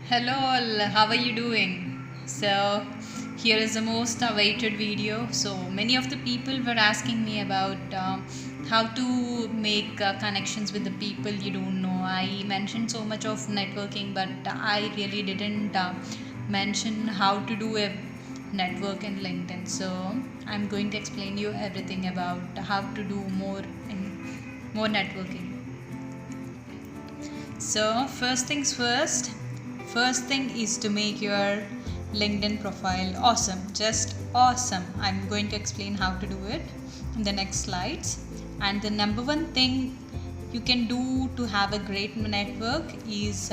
Hello all, how are you doing? So, here is the most awaited video. So, many of the people were asking me about how to make connections with the people you don't know. I mentioned so much of networking, but I really didn't mention how to do a network in LinkedIn. So, I'm going to explain you everything about how to do more networking. So, first thing is to make your LinkedIn profile awesome, just awesome. I'm going to explain how to do it in the next slides. And the number one thing you can do to have a great network is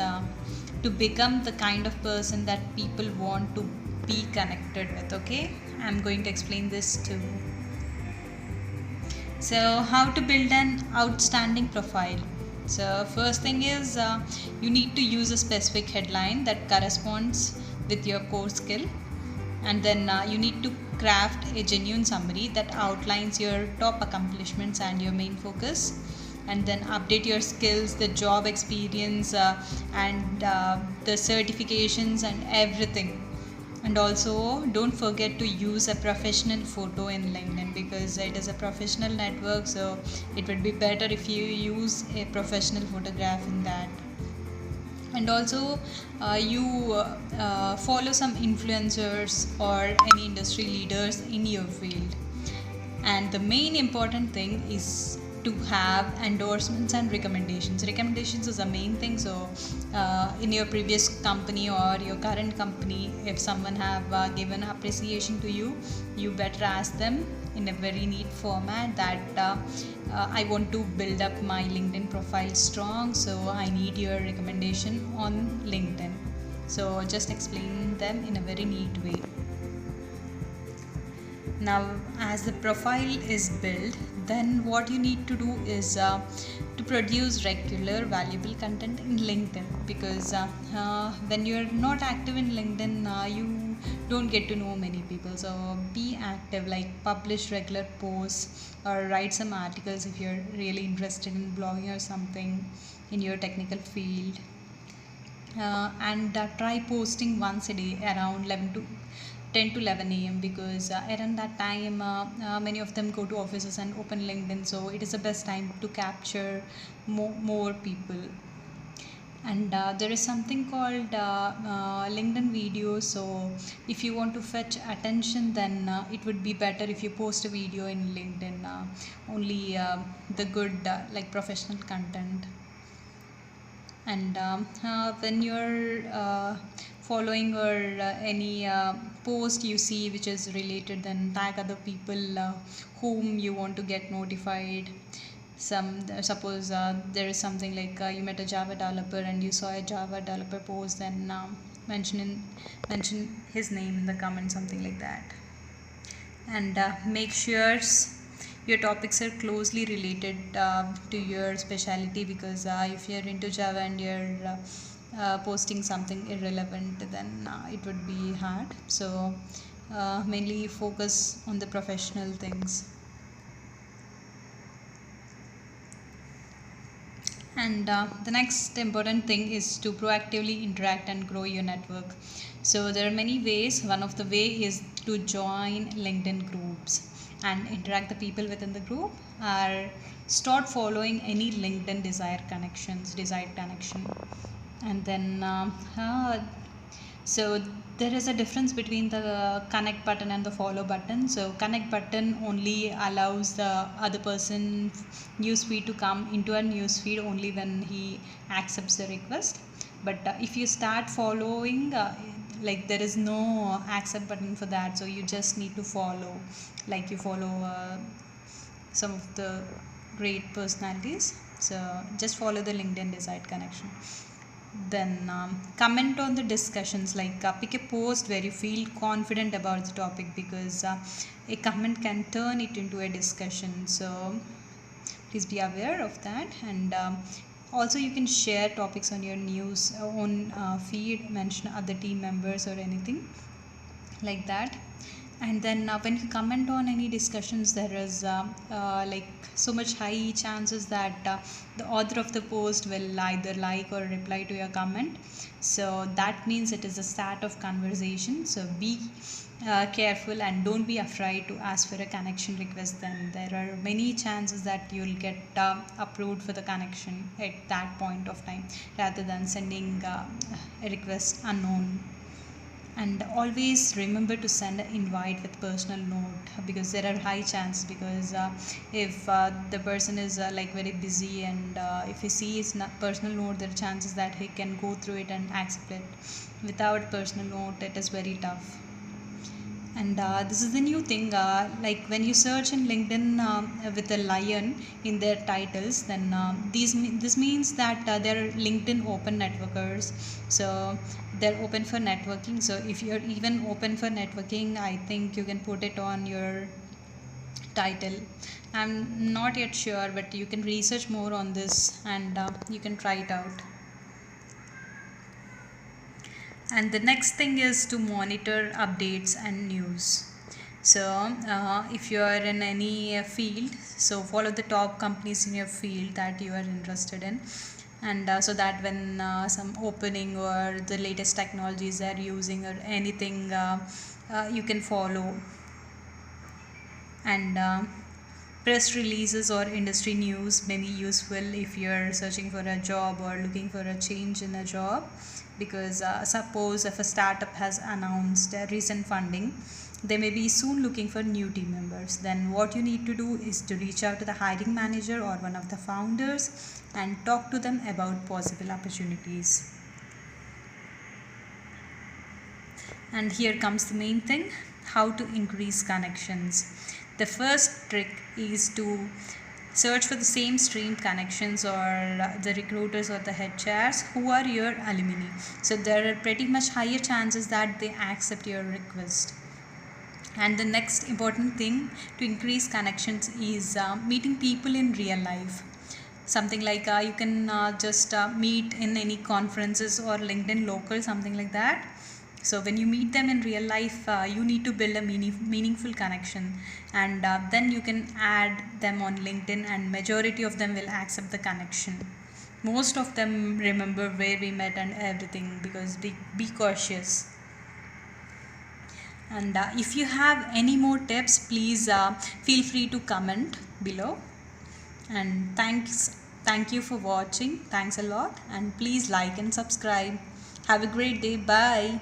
to become the kind of person that people want to be connected with. Okay, I'm going to explain this too. So, how to build an outstanding profile? So, first thing is you need to use a specific headline that corresponds with your core skill, and then you need to craft a genuine summary that outlines your top accomplishments and your main focus, and then update your skills, the job experience, and the certifications and everything. And also, don't forget to use a professional photo in LinkedIn because it is a professional network, so it would be better if you use a professional photograph in that. And also, you follow some influencers or any industry leaders in your field. And the main important thing is to have endorsements and recommendations is the main thing. So in your previous company or your current company, if someone have given appreciation to you, you better ask them in a very neat format that I want to build up my LinkedIn profile strong, so I need your recommendation on LinkedIn. So just explain them in a very neat way. Now, as the profile is built, then what you need to do is to produce regular valuable content in LinkedIn, because when you're not active in LinkedIn, you don't get to know many people. So be active, like publish regular posts or write some articles if you're really interested in blogging or something in your technical field. And try posting once a day around 10 to 11 a.m. because around that time many of them go to offices and open LinkedIn, so it is the best time to capture more people. And there is something called LinkedIn videos. So if you want to fetch attention, then it would be better if you post a video in LinkedIn, only the good like professional content. And when you're following or any post you see which is related, then tag other people whom you want to get notified. Suppose there is something like you met a Java developer and you saw a Java developer post, then mention his name in the comment, something like that. And make sure your topics are closely related to your specialty, because if you're into Java and you're posting something irrelevant, then it would be hard. So mainly focus on the professional things. And the next important thing is to proactively interact and grow your network. So there are many ways. One of the way is to join LinkedIn groups and interact the people within the group, or start following any LinkedIn desired connection. And then so there is a difference between the connect button and the follow button. So connect button only allows the other person newsfeed to come into a newsfeed only when he accepts the request. But if you start following, like there is no accept button for that, so you just need to follow, like you follow some of the great personalities. So just follow the LinkedIn desired connection. Then comment on the discussions, like pick a post where you feel confident about the topic, because a comment can turn it into a discussion. So please be aware of that. And also you can share topics on your news on feed, mention other team members or anything like that. And then when you comment on any discussions, there is like so much high chances that the author of the post will either like or reply to your comment. So that means it is a start of conversation. So be careful and don't be afraid to ask for a connection request. Then there are many chances that you'll get approved for the connection at that point of time, rather than sending a request unknown. And always remember to send an invite with personal note, because there are high chances, because if the person is like very busy, and if he sees personal note, there are chances that he can go through it and accept it. Without personal note, it is very tough. And this is the new thing, like when you search in LinkedIn with a lion in their titles, then this means that they're LinkedIn open networkers. So they're open for networking. So if you're even open for networking, I think you can put it on your title. I'm not yet sure, but you can research more on this, and you can try it out. And the next thing is to monitor updates and news. So if you are in any field, so follow the top companies in your field that you are interested in, and so that when some opening or the latest technologies they are using or anything, you can follow. And press releases or industry news may be useful if you're searching for a job or looking for a change in a job, because suppose if a startup has announced recent funding, they may be soon looking for new team members. Then what you need to do is to reach out to the hiring manager or one of the founders and talk to them about possible opportunities. And here comes the main thing: how to increase connections. The first trick is to search for the same stream connections, or the recruiters or the HRs who are your alumni. So there are pretty much higher chances that they accept your request. And the next important thing to increase connections is meeting people in real life. Something like you can just meet in any conferences or LinkedIn local, something like that. So when you meet them in real life, you need to build a meaningful connection, and then you can add them on LinkedIn, and majority of them will accept the connection. Most of them remember where we met and everything, because be cautious. And if you have any more tips, please feel free to comment below. And thank you for watching. Thanks a lot, and please like and subscribe. Have a great day. Bye.